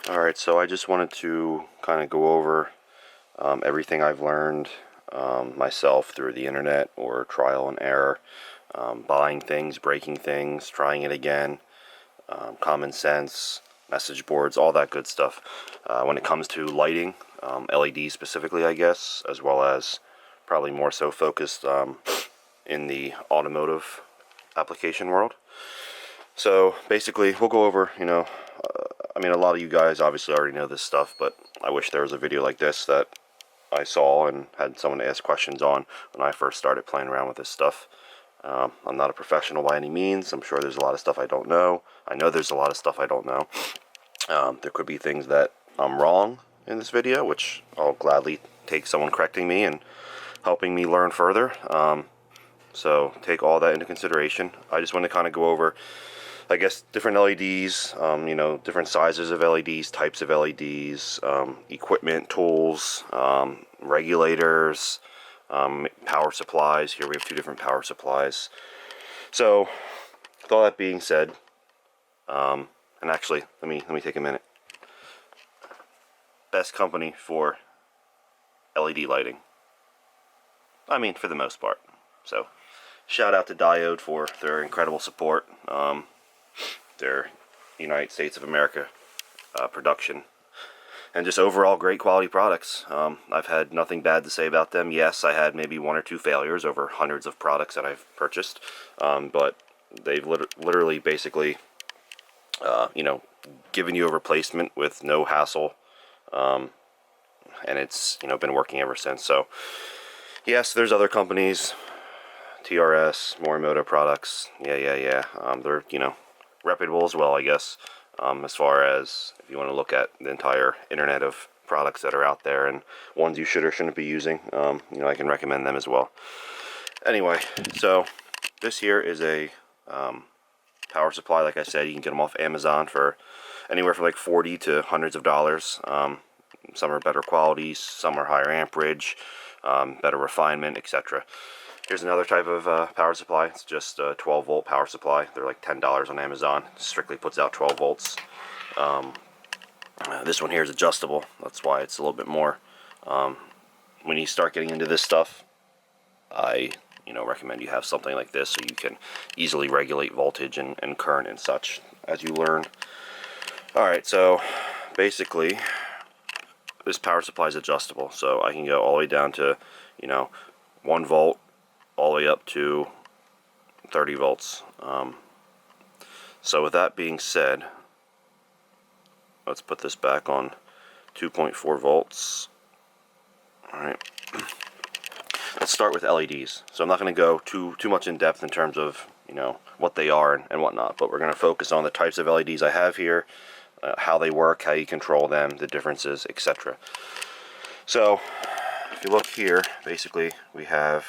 Alright, so I just wanted to kind of go over everything I've learned myself through the internet or trial and error, buying things, breaking things, trying it again, common sense, message boards, all that good stuff. When it comes to lighting, LED specifically, I guess, as well as probably more so focused in the automotive application world. So basically, we'll go over, I mean, a lot of you guys obviously already know this stuff, but I wish there was a video like this that I saw and had someone to ask questions on when I first started playing around with this stuff. I'm not a professional by any means. I'm sure there's a lot of stuff I don't know. I know there's a lot of stuff I don't know. There could be things that I'm wrong in this video, which I'll gladly take someone correcting me and helping me learn further. So take all that into consideration. I just want to kind of go over, I guess, different LEDs, different sizes of LEDs, types of LEDs, equipment, tools, regulators, power supplies. Here we have two different power supplies. So, with all that being said, and actually, let me take a minute. Best company for LED lighting. I mean, for the most part. So, shout out to Diode for their incredible support. Their United States of America production, and just overall great quality products. I've had nothing bad to say about them. Yes, I had maybe one or two failures over hundreds of products that I've purchased, but they've literally basically given you a replacement with no hassle, and it's been working ever since. So yes, there's other companies, TRS, Morimoto products, yeah, they're reputable as well, I guess, as far as if you want to look at the entire internet of products that are out there and ones you should or shouldn't be using. I can recommend them as well. Anyway, so this here is a power supply. Like I said, you can get them off Amazon for anywhere from like 40 to hundreds of dollars. Some are better qualities, some are higher amperage, better refinement, etc. Here's another type of power supply. It's just a 12 volt power supply. They're like $10 on Amazon. It strictly puts out 12 volts. This one here is adjustable. That's why it's a little bit more. When you start getting into this stuff, I recommend you have something like this so you can easily regulate voltage and current and such as you learn. Alright, so basically this power supply is adjustable. So I can go all the way down to 1 volt all the way up to 30 volts. So with that being said, let's put this back on 2.4 volts. Alright, let's start with LEDs. So I'm not going to go too much in depth in terms of what they are and whatnot, but we're going to focus on the types of LEDs I have here, how they work, how you control them, the differences, etc. So if you look here, basically we have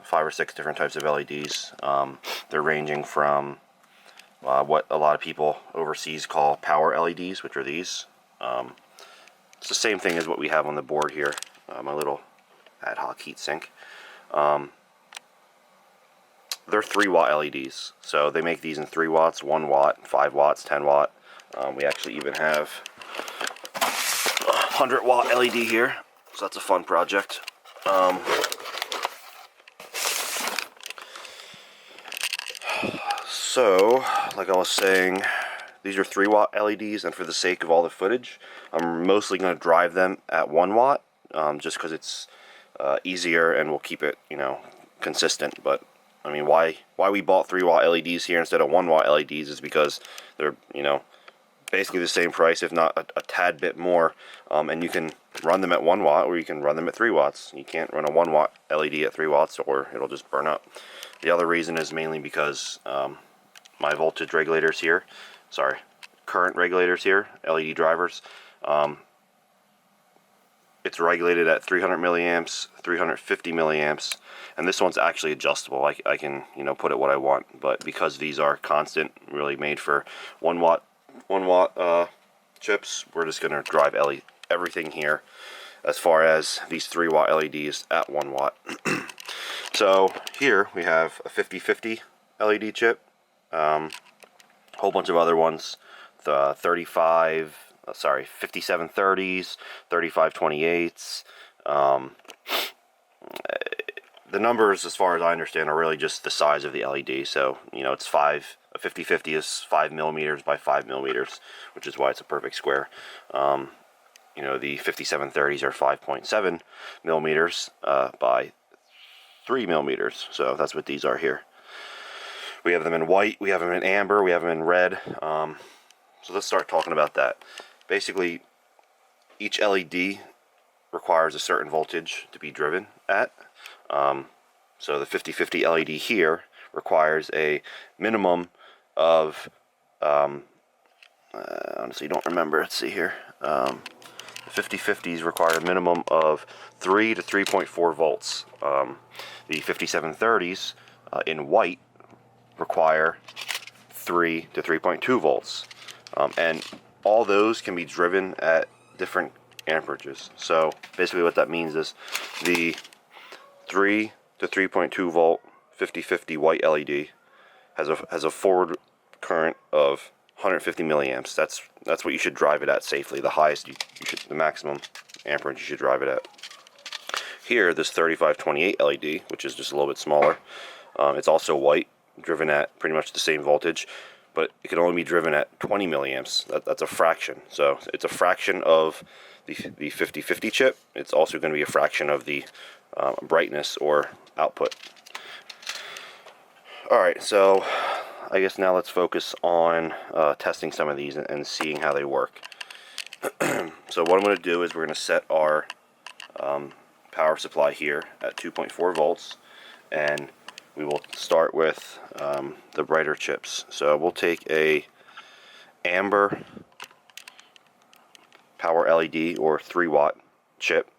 5 or 6 different types of LEDs. They're ranging from what a lot of people overseas call power LEDs, which are these. It's the same thing as what we have on the board here, my little ad hoc heatsink. They're 3 watt LEDs, so they make these in 3 watts, 1 watt, 5 watts, 10 watt. We actually even have a 100 watt LED here, so that's a fun project. So, like I was saying, these are 3 watt LEDs, and for the sake of all the footage, I'm mostly going to drive them at 1 watt, just because it's easier and will keep it, consistent. But I mean, why we bought 3 watt LEDs here instead of 1 watt LEDs is because they're, basically the same price, if not a tad bit more, and you can run them at 1 watt or you can run them at 3 watts. You can't run a 1 watt LED at 3 watts or it'll just burn up. The other reason is mainly because my voltage regulators here, current regulators here, LED drivers, it's regulated at 300 milliamps, 350 milliamps, and this one's actually adjustable. I can put it what I want, but because these are constant, really made for 1 watt chips, we're just going to drive everything here as far as these 3 watt LEDs at 1 watt. So here we have a 50-50 LED chip, a whole bunch of other ones, the 35, sorry, 5730s, 3528s. The numbers, as far as I understand, are really just the size of the LED. So, you know, it's a 50/50 is 5 millimeters by 5 millimeters, which is why it's a perfect square. You know, the 5730s are 5.7 millimeters by 3 millimeters. So that's what these are here. We have them in white, we have them in amber, we have them in red. So let's start talking about that. Basically, each LED requires a certain voltage to be driven at. So the 50/50 LED here requires a minimum of, honestly don't remember, let's see here. The 50/50s require a minimum of 3 to 3.4 volts. The 5730s in white require 3 to 3.2 volts. And all those can be driven at different amperages. So basically what that means is the 3 to 3.2 volt 50/50 white LED has a forward current of 150 milliamps. That's what you should drive it at safely. The highest the maximum amperage you should drive it at. Here, this 3528 LED, which is just a little bit smaller, it's also white, driven at pretty much the same voltage, but it can only be driven at 20 milliamps. That's a fraction. So it's a fraction of the 50/50 chip. It's also going to be a fraction of the brightness or output. Alright, so I guess now let's focus on testing some of these and seeing how they work. So what I'm going to do is we're going to set our power supply here at 2.4 volts, and we will start with the brighter chips. So we'll take a amber power LED or 3-watt chip,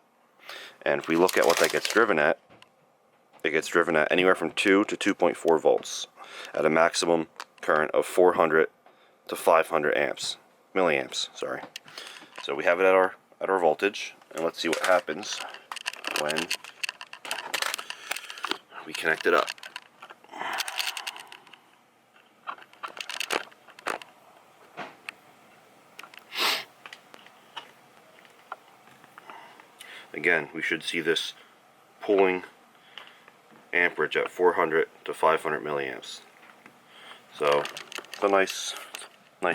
and if we look at what that gets driven at, it gets driven at anywhere from 2 to 2.4 volts at a maximum current of 400 to 500 milliamps. Sorry. So we have it at our voltage, and let's see what happens when we connect it up. Again, we should see this pulling amperage at 400 to 500 milliamps. So it's a nice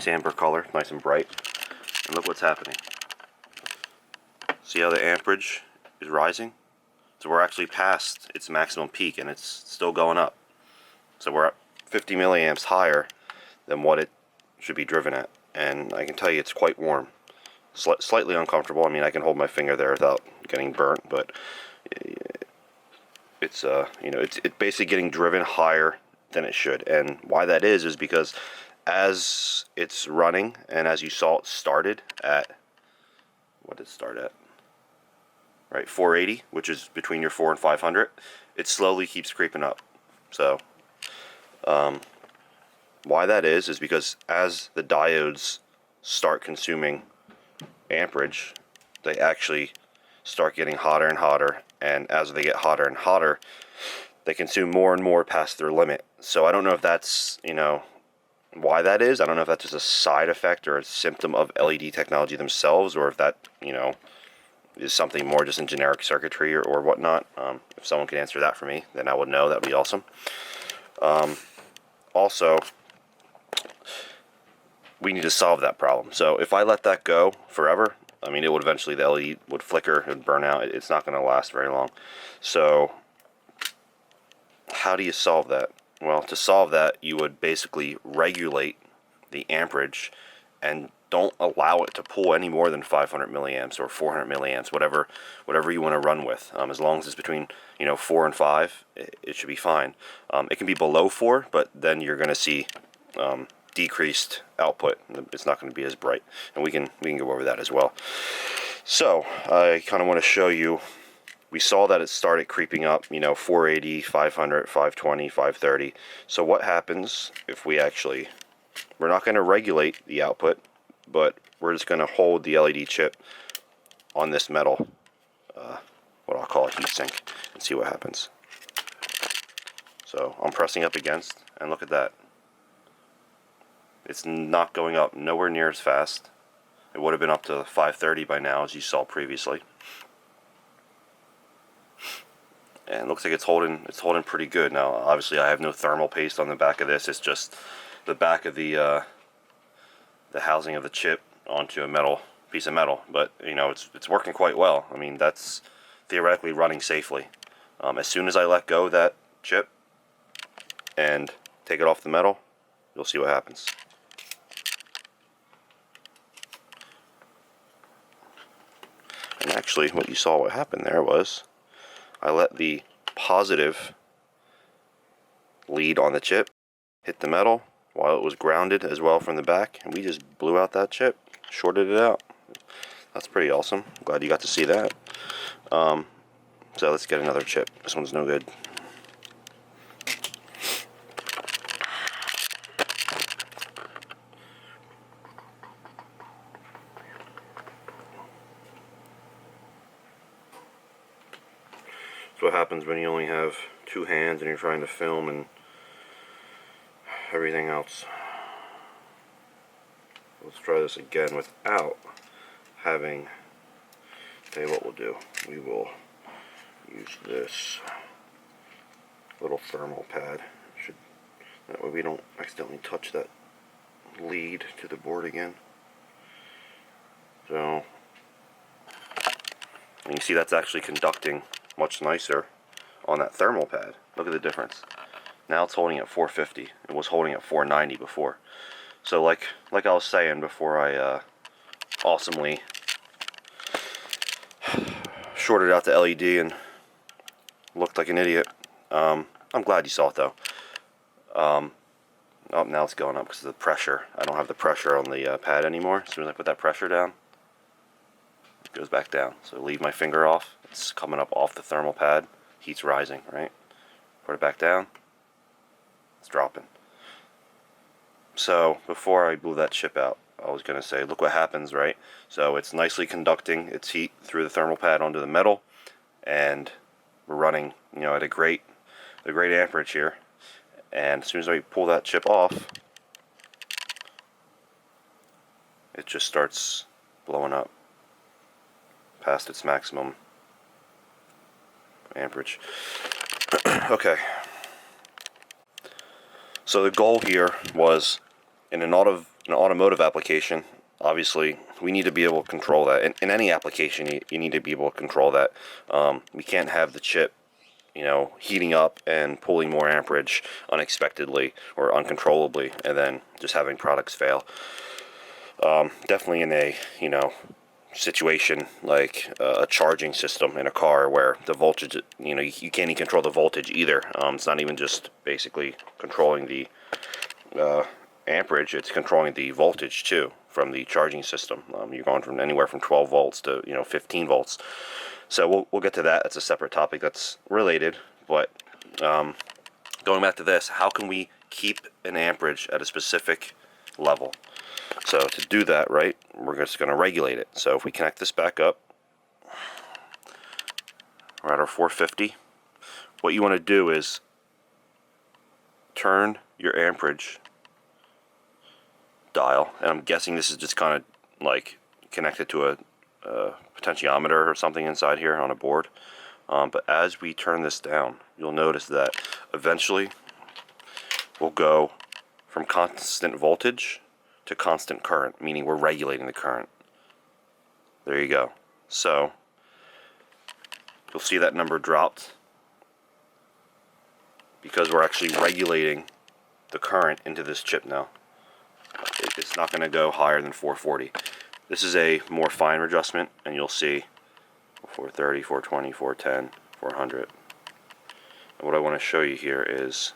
amber color, nice and bright. And look what's happening. See how the amperage is rising? So we're actually past its maximum peak, and it's still going up. So we're at 50 milliamps higher than what it should be driven at. And I can tell you it's quite warm. Slightly uncomfortable. I mean, I can hold my finger there without getting burnt, but it's you know, it's basically getting driven higher than it should. And why that is because as it's running, and as you saw it started at, what did it start at? Right, 480, which is between your 4 and 500. It slowly keeps creeping up. So why that is because as the diodes start consuming amperage, they actually start getting hotter and hotter, and as they get hotter and hotter, they consume more and more past their limit. So I don't know if that's, you know, why that is. I don't know if that's just a side effect or a symptom of LED technology themselves, or if that, you know, is something more just in generic circuitry or whatnot. If someone could answer that for me, then I would know. That would be awesome. Also, we need to solve that problem. So if I let that go forever, I mean, it would eventually, the LED would flicker and burn out. It's not going to last very long. So how do you solve that? Well, to solve that, you would basically regulate the amperage and don't allow it to pull any more than 500 milliamps or 400 milliamps, whatever you want to run with. As long as it's between, you know, 4 and 5, it should be fine. It can be below 4, but then you're going to see decreased output. It's not going to be as bright, and we can go over that as well. So I kind of want to show you. We saw that it started creeping up, you know, 480, 500, 520, 530. So what happens if we actually, we're not going to regulate the output, but we're just going to hold the LED chip on this metal, what I'll call a heat sink, and see what happens. So I'm pressing up against, and look at that. It's not going up nowhere near as fast. It would have been up to 530 by now, as you saw previously. And it looks like it's holding pretty good. Now, obviously, I have no thermal paste on the back of this. It's just the back of the housing of the chip onto a metal piece of metal. But you know, it's working quite well. I mean, that's theoretically running safely. As soon as I let go of that chip and take it off the metal, you'll see what happens. And actually, what you saw what happened there was I let the positive lead on the chip hit the metal while it was grounded as well from the back, and we just blew out that chip, shorted it out. That's pretty awesome. Glad you got to see that. So let's get another chip. This one's no good. That's what happens when you only have two hands and you're trying to film and everything else. Let's try this again without having. Tell you what we'll do. We will use this little thermal pad. That way we don't accidentally touch that lead to the board again. So, and you see that's actually conducting much nicer on that thermal pad. Look at the difference. Now it's holding at 450. It was holding at 490 before. So like I was saying before, I awesomely shorted out the LED and looked like an idiot. I'm glad you saw it though. Oh, now it's going up because of the pressure. I don't have the pressure on the pad anymore. As soon as I put that pressure down, it goes back down. So leave my finger off. It's coming up off the thermal pad. Heat's rising, right? Put it back down. It's dropping. So before I blew that chip out, I was going to say, look what happens, right? So it's nicely conducting its heat through the thermal pad onto the metal, and we're running, you know, at a great amperage here. And as soon as I pull that chip off, it just starts blowing up past its maximum amperage. Okay. So the goal here was, in an automotive application, obviously we need to be able to control that. In any application, you need to be able to control that. We can't have the chip, you know, heating up and pulling more amperage unexpectedly or uncontrollably, and then just having products fail. Definitely in a, you know, situation like a charging system in a car where the voltage, you know, you can't even control the voltage either. It's not even just basically controlling the amperage, it's controlling the voltage too from the charging system. You're going from anywhere from 12 volts to, you know, 15 volts. So we'll get to that. That's a separate topic that's related. But going back to this, how can we keep an amperage at a specific level? So to do that, right, we're just going to regulate it. So if we connect this back up, we're at our 450. What you want to do is turn your amperage dial, and I'm guessing this is just kind of like connected to a potentiometer or something inside here on a board. But as we turn this down, you'll notice that eventually we'll go from constant voltage to constant current, meaning we're regulating the current. There you go. So you'll see that number dropped because we're actually regulating the current into this chip now. It's not going to go higher than 440. This is a more fine adjustment, and you'll see 430, 420, 410, 400. And what I want to show you here is,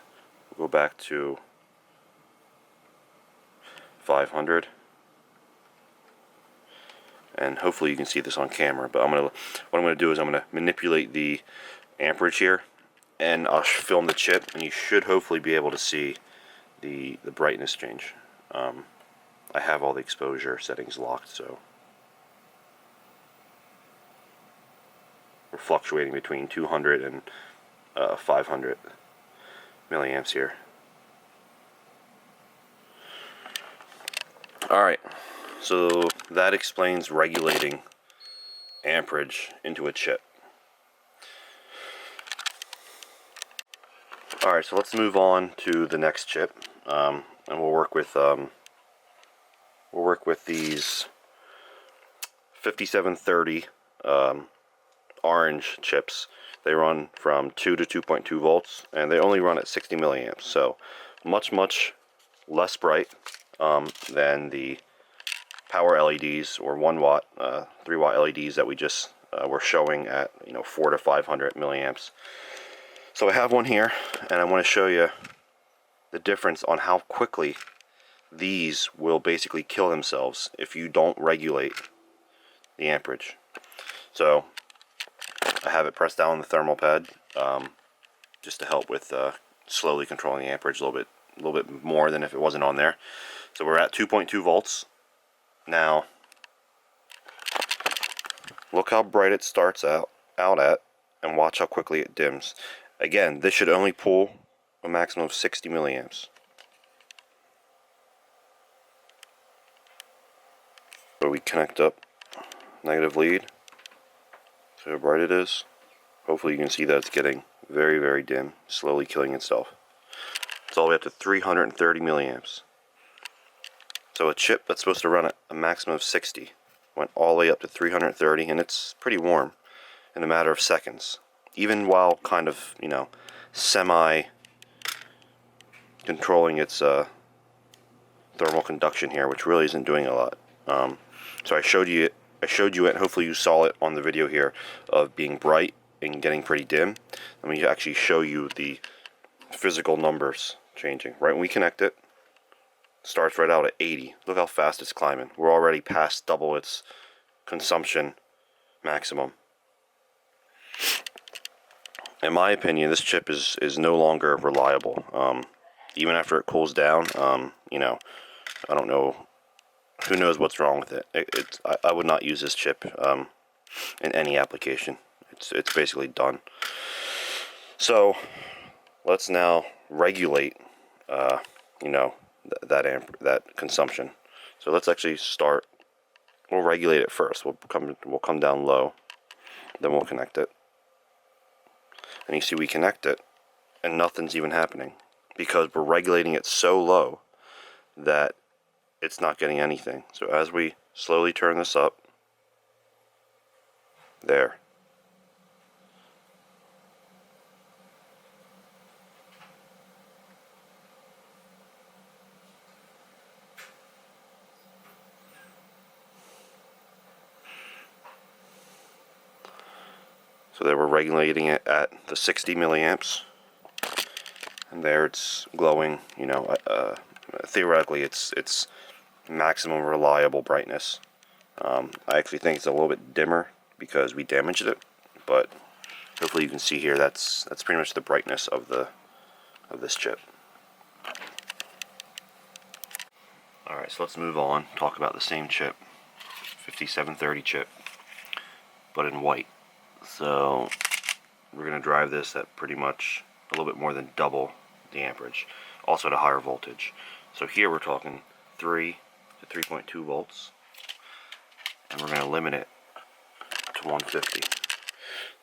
we'll go back to 500, and hopefully you can see this on camera. But what I'm going to do is I'm going to manipulate the amperage here, and I'll film the chip, and you should hopefully be able to see the brightness change. I have all the exposure settings locked, so we're fluctuating between 200 and 500 milliamps here. Alright, So that explains regulating amperage into a chip. Alright, so let's move on to the next chip, and we'll work with these 5730 orange chips. They run from 2 to 2.2 volts, and they only run at 60 milliamps, so much less bright than the power LEDs or 1 watt, 3 watt LEDs that we just were showing at 4 to 500 milliamps. So I have one here, and I want to show you the difference on how quickly these will basically kill themselves if you don't regulate the amperage. So I have it pressed down on the thermal pad, just to help with slowly controlling the amperage a little bit more than if it wasn't on there. So we're at 2.2 volts now. Look how bright it starts out at, and watch how quickly it dims. Again, this should only pull a maximum of 60 milliamps. So we connect up negative lead. See how bright it is? Hopefully you can see that it's getting very dim, slowly killing itself. It's all the way up to 330 milliamps. So a chip that's supposed to run at a maximum of 60 went all the way up to 330, and it's pretty warm in a matter of seconds. Even while kind of, semi controlling its thermal conduction here, which really isn't doing a lot. So I showed you it, and hopefully you saw it on the video here of being bright and getting pretty dim. Let me actually show you the physical numbers changing. Right when we connect it, starts right out at 80. Look how fast it's climbing. We're already past double its consumption maximum. In my opinion, this chip is no longer reliable. Even after it cools down, I don't know. Who knows what's wrong with it? I would not use this chip in any application. It's basically done. So let's now regulate, that consumption. So let's actually start. We'll regulate it first. We'll come down low, then we'll connect it. And you see we connect it, and nothing's even happening because we're regulating it so low that it's not getting anything. So as we slowly turn this up, there. So there we're regulating it at the 60 milliamps, and there it's glowing. Theoretically, it's maximum reliable brightness. I actually think it's a little bit dimmer because we damaged it, but hopefully you can see here that's pretty much the brightness of this chip. All right, so let's move on. Talk about the same chip, 5730 chip, but in white. So we're going to drive this at pretty much a little bit more than double the amperage, also at a higher voltage. So here we're talking 3 to 3.2 volts, and we're going to limit it to 150.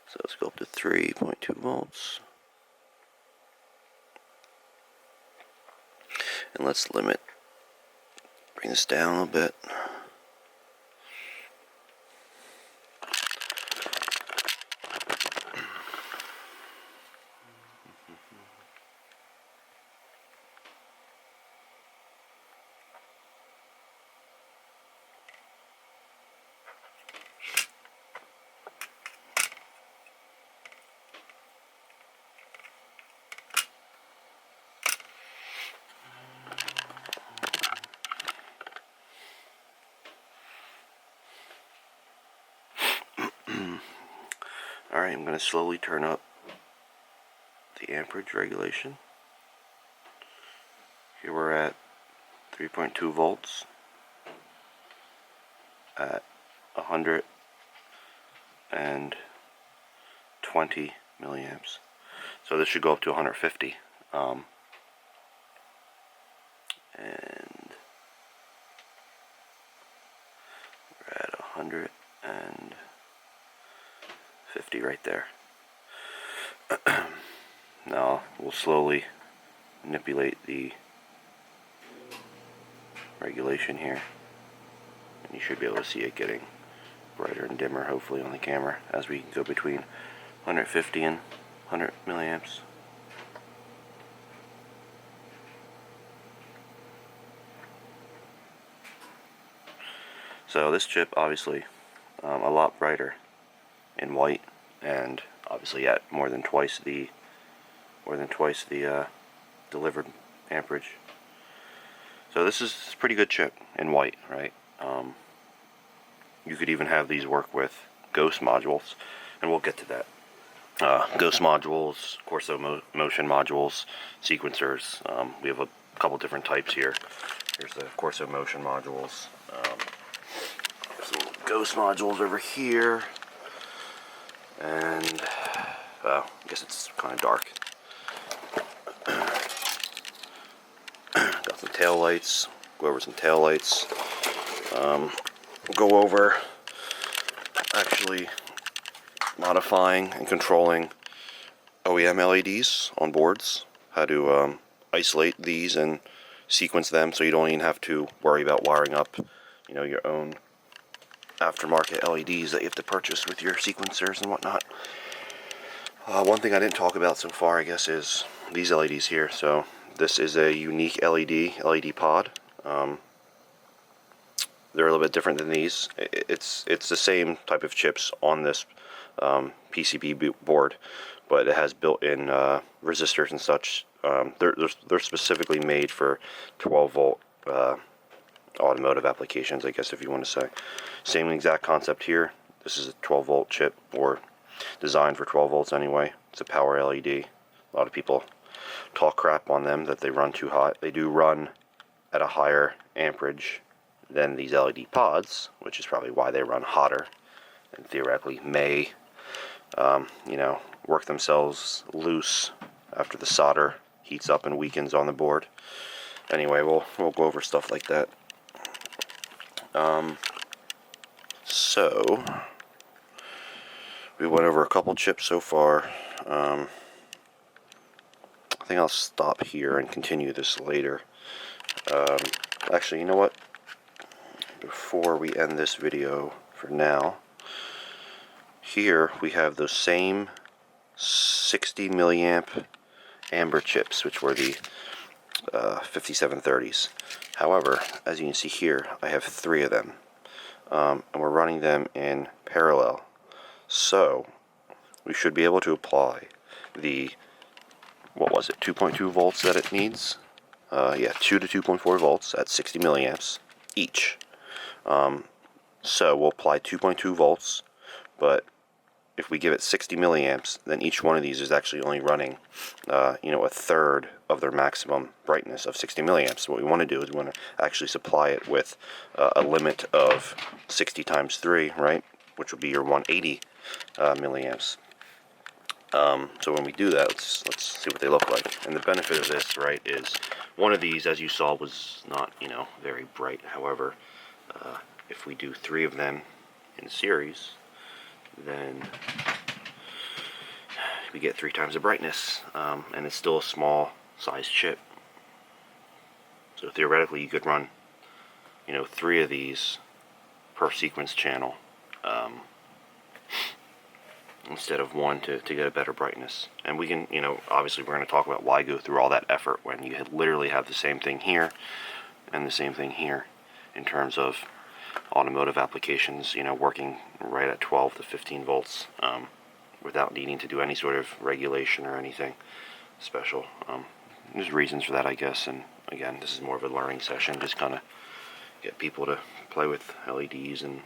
So let's go up to 3.2 volts, and let's bring this down a little bit. Alright, I'm going to slowly turn up the amperage regulation. Here we're at 3.2 volts at 120 milliamps. So this should go up to 150. And We're at 150 right there. Now we'll slowly manipulate the regulation here, and you should be able to see it getting brighter and dimmer, hopefully, on the camera as we go between 150 and 100 milliamps. So this chip, obviously, a lot brighter in white, and obviously at more than twice the delivered amperage. So this is a pretty good chip in white, right? You could even have these work with ghost modules, and we'll get to that. Ghost modules, Corso motion modules, sequencers. We have a couple different types here. Here's the Corso motion modules. Some ghost modules over here, and well, I guess it's kind of dark. Got some tail lights. Go over some tail lights. Go over actually modifying and controlling OEM LEDs on boards. How to isolate these and sequence them so you don't even have to worry about wiring up, your own aftermarket LEDs that you have to purchase with your sequencers and whatnot. One thing I didn't talk about so far, I guess, is these LEDs here. So this is a unique LED pod. They're a little bit different than these. It's the same type of chips on this PCB board, but it has built-in resistors and such. They're specifically made for 12-volt automotive applications, I guess, if you want to say. Same exact concept here. This is a 12-volt chip, or designed for 12 volts anyway. It's a power LED. A lot of people talk crap on them that they run too hot. They do run at a higher amperage than these LED pods, which is probably why they run hotter and theoretically may work themselves loose after the solder heats up and weakens on the board. Anyway, we'll go over stuff like that. So we went over a couple chips so far. I think I'll stop here and continue this later. Actually, you know what? Before we end this video for now, here we have those same 60 milliamp Ampere chips, which were the 5730s. However, as you can see here, I have 3 of them, and we're running them in parallel. So we should be able to apply the, 2.2 volts that it needs. 2 to 2.4 volts at 60 milliamps each. So we'll apply 2.2 volts, but if we give it 60 milliamps, then each one of these is actually only running, a third of their maximum brightness of 60 milliamps. What we want to do is we want to actually supply it with a limit of 60 times 3, right, which will be your 180 milliamps. So when we do that, let's see what they look like. And the benefit of this, right, is one of these, as you saw, was not, very bright. However, if we do 3 of them in series, then we get 3 times the brightness, and it's still a small size chip. So theoretically, you could run, 3 of these per sequence channel, instead of 1 to get a better brightness. And we can, obviously we're going to talk about why go through all that effort when you literally have the same thing here and the same thing here in terms of automotive applications, working right at 12 to 15 volts without needing to do any sort of regulation or anything special. There's reasons for that, I guess, and again, this is more of a learning session, just kind of get people to play with LEDs and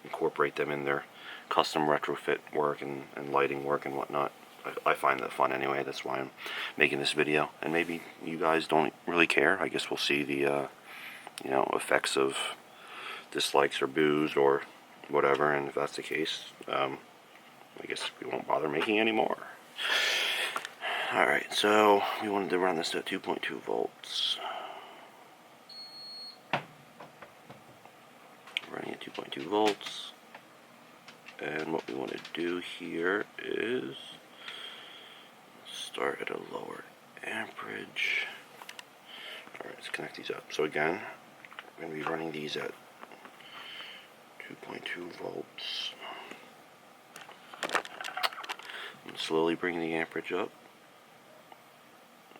incorporate them in their custom retrofit work and lighting work and whatnot. I find that fun anyway. That's why I'm making this video. And maybe you guys don't really care. I guess we'll see the effects of dislikes or boos or whatever. And if that's the case, I guess we won't bother making any more. Alright, so we wanted to run this at 2.2 volts. Running at 2.2 volts. And what we want to do here is start at a lower amperage. Alright, let's connect these up. So again, we're going to be running these at 2.2 volts. And slowly bring the amperage up.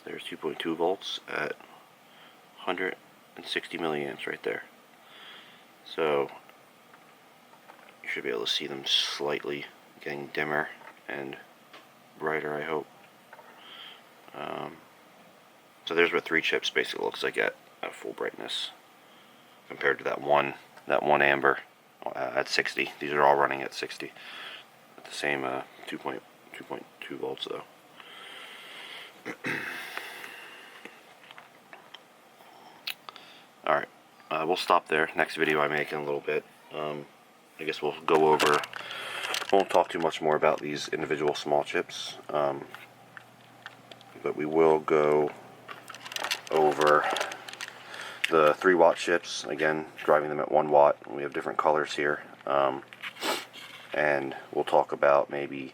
There's 2.2 volts at 160 milliamps right there. So you should be able to see them slightly getting dimmer and brighter, I hope. So there's what 3 chips basically looks like at full brightness compared to that one amber at 60. These are all running at 60 at the same 2.2 volts though. Alright, we'll stop there. Next video I make in a little bit. I guess we'll go over, won't talk too much more about these individual small chips, but we will go over the 3-watt chips, again driving them at 1 watt. We have different colors here, and we'll talk about maybe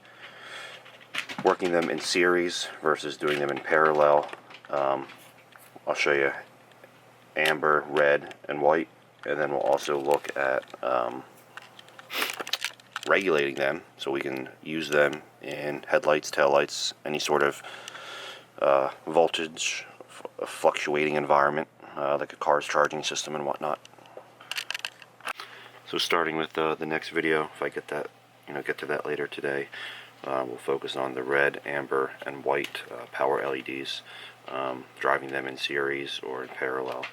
working them in series versus doing them in parallel. I'll show you amber, red, and white, and then we'll also look at regulating them so we can use them in headlights, taillights, any sort of voltage fluctuating environment, like a car's charging system and whatnot. So starting with the next video, if I get that, get to that later today, we'll focus on the red, amber, and white power LEDs, driving them in series or in parallel.